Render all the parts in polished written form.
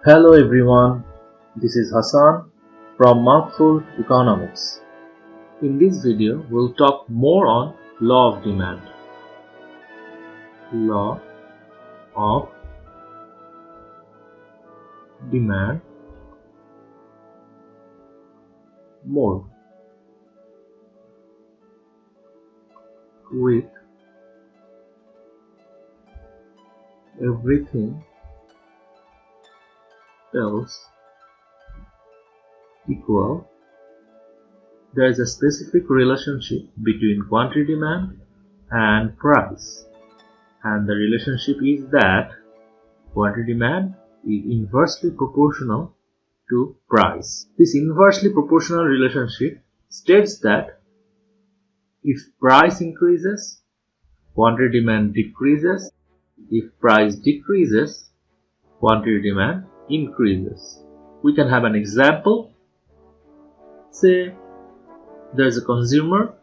Hello everyone, this is Hassan from Mouthful Economics. In this video, we'll talk more on law of demand. Law of demand more with everything else equal, there is a specific relationship between quantity demand and price, and the relationship is that quantity demand is inversely proportional to price. This inversely proportional relationship states that if price increases, quantity demand decreases. If price decreases, quantity demand increases. We can have an example. Say there is a consumer,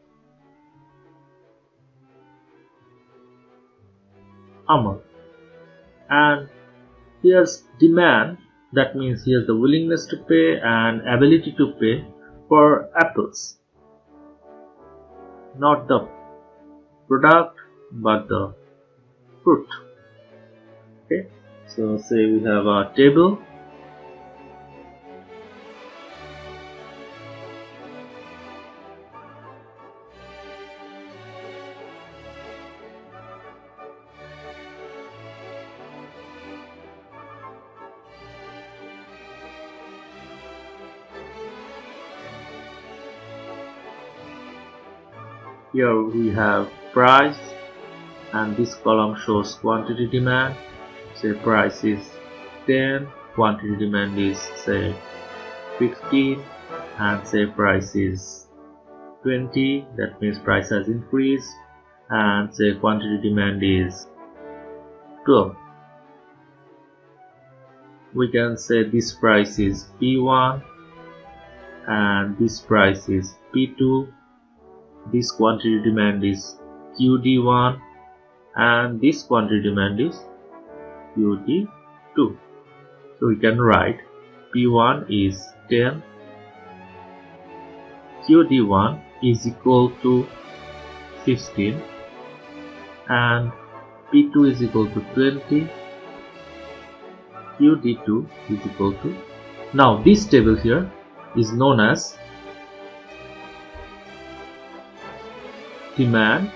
Amar, and he has demand, that means he has the willingness to pay and ability to pay for apples, not the product but the fruit. Okay, so say we have a table. Here we have price, and this column shows quantity demand. Say price is 10, quantity demand is say 15, and say price is 20, that means price has increased, and say quantity demand is 12. We can say this price is P1 and this price is P2. This quantity demand is QD1 and this quantity demand is QD2. So we can write P1 is 10, QD1 is equal to 15 and P2 is equal to 20, QD2 is equal to. Now this table here is known as demand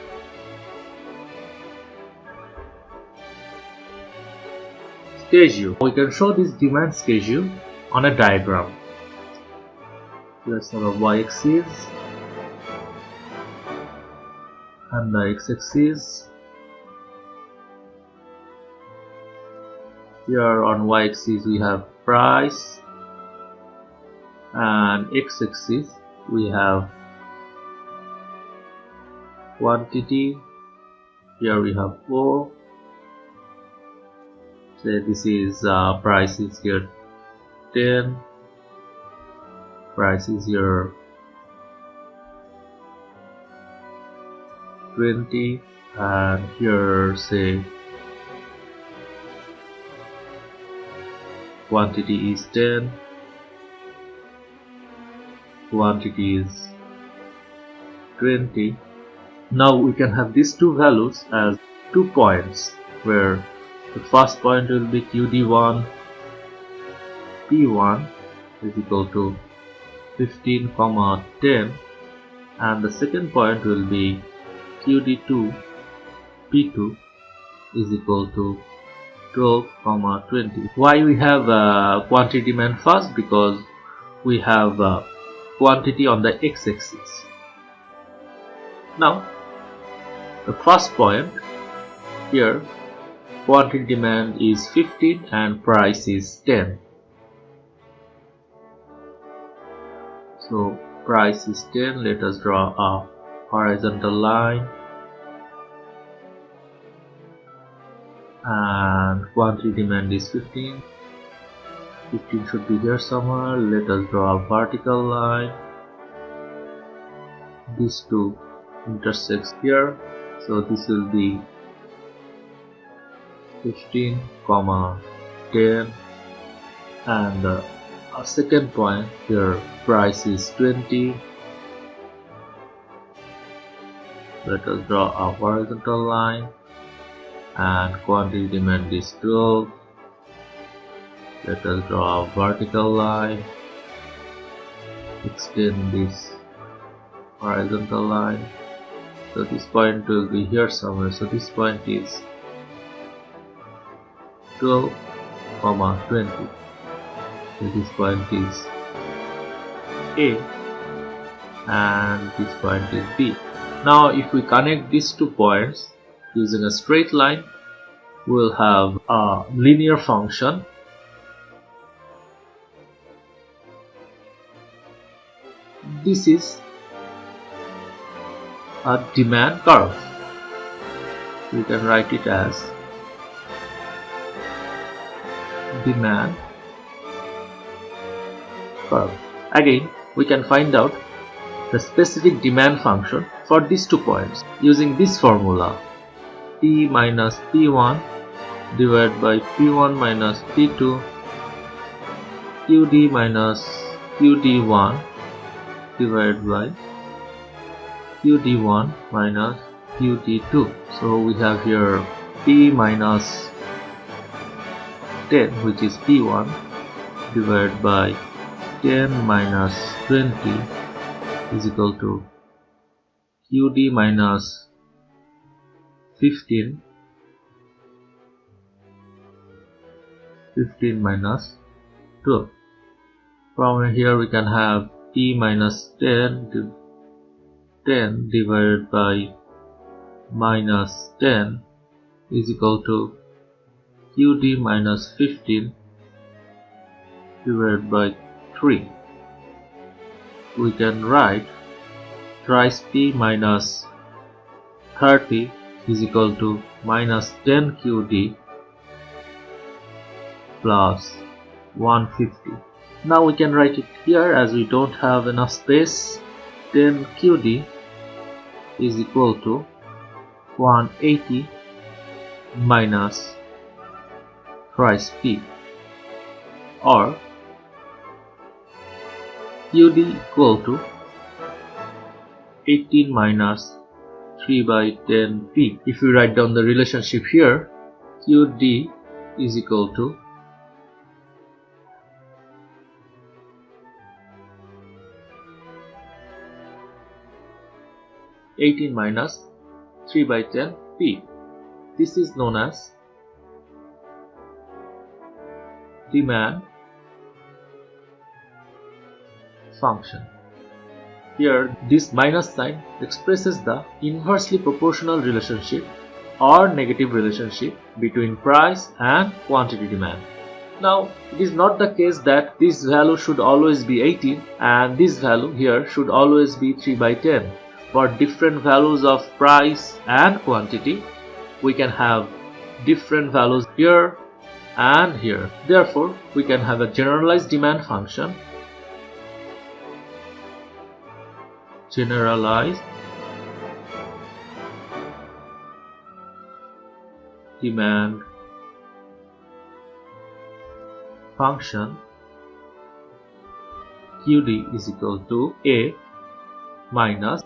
schedule. We can show this demand schedule on a diagram. Let's have a y-axis and the x-axis. Here on y-axis we have price, and x-axis we have quantity. Here we have O. Say this is price is here 10, price is here 20, and here say quantity is 10, quantity is 20. Now we can have these two values as 2 points, where the first point will be QD1, P1 is equal to 15, 10, and the second point will be QD2, P2 is equal to 12, 20. Why we have quantity demand first? Because we have quantity on the x-axis. Now the first point here, quantity demand is 15 and price is 10. So price is 10. Let us draw a horizontal line, and quantity demand is 15. 15 should be here somewhere. Let us draw a vertical line. These two intersects here, so this will be 15, 10, and the second point here, price is 20. Let us draw a horizontal line, and quantity demand is 12. Let us draw a vertical line, extend this horizontal line. So this point will be here somewhere. So this point is 12, 20. So this point is A and this point is B. Now if we connect these 2 points using a straight line, we will have a linear function. This is a demand curve. We can write it as demand curve. Again, we can find out the specific demand function for these 2 points using this formula: P minus P1 divided by P1 minus P2, QD minus QD1 divided by QD1 minus QD2. So we have here P minus 10, which is P1, divided by 10 minus 20 is equal to QD minus 15 minus 12. From here we can have P minus 10 divided by minus 10 is equal to QD minus 15 divided by 3. We can write thrice P minus 30 is equal to minus 10 QD plus 150. Now we can write it here, as we don't have enough space. 10 QD is equal to 180 minus thrice P, or QD equal to 18 minus 3 by 10 P. If we write down the relationship here, QD is equal to 18 minus 3 by 10 P. This is known as demand function. Here this minus sign expresses the inversely proportional relationship or negative relationship between price and quantity demand. Now it is not the case that this value should always be 18 and this value here should always be 3 by 10. For different values of price and quantity, we can have different values here and here. Therefore, we can have a generalized demand function. Generalized demand function QD is equal to A minus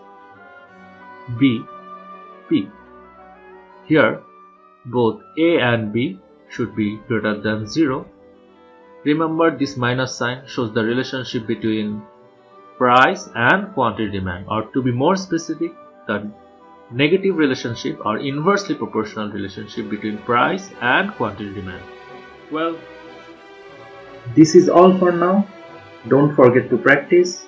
B P. Here both A and B should be greater than 0. Remember, this minus sign shows the relationship between price and quantity demand, or to be more specific, the negative relationship or inversely proportional relationship between price and quantity demand. Well, this is all for now. Don't forget to practice.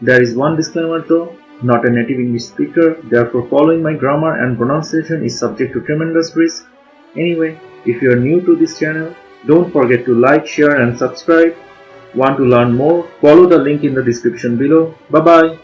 There is one disclaimer though. Not a native English speaker, therefore following my grammar and pronunciation is subject to tremendous risk. Anyway, if you are new to this channel, don't forget to like, share and subscribe. Want to learn more? Follow the link in the description below. Bye bye.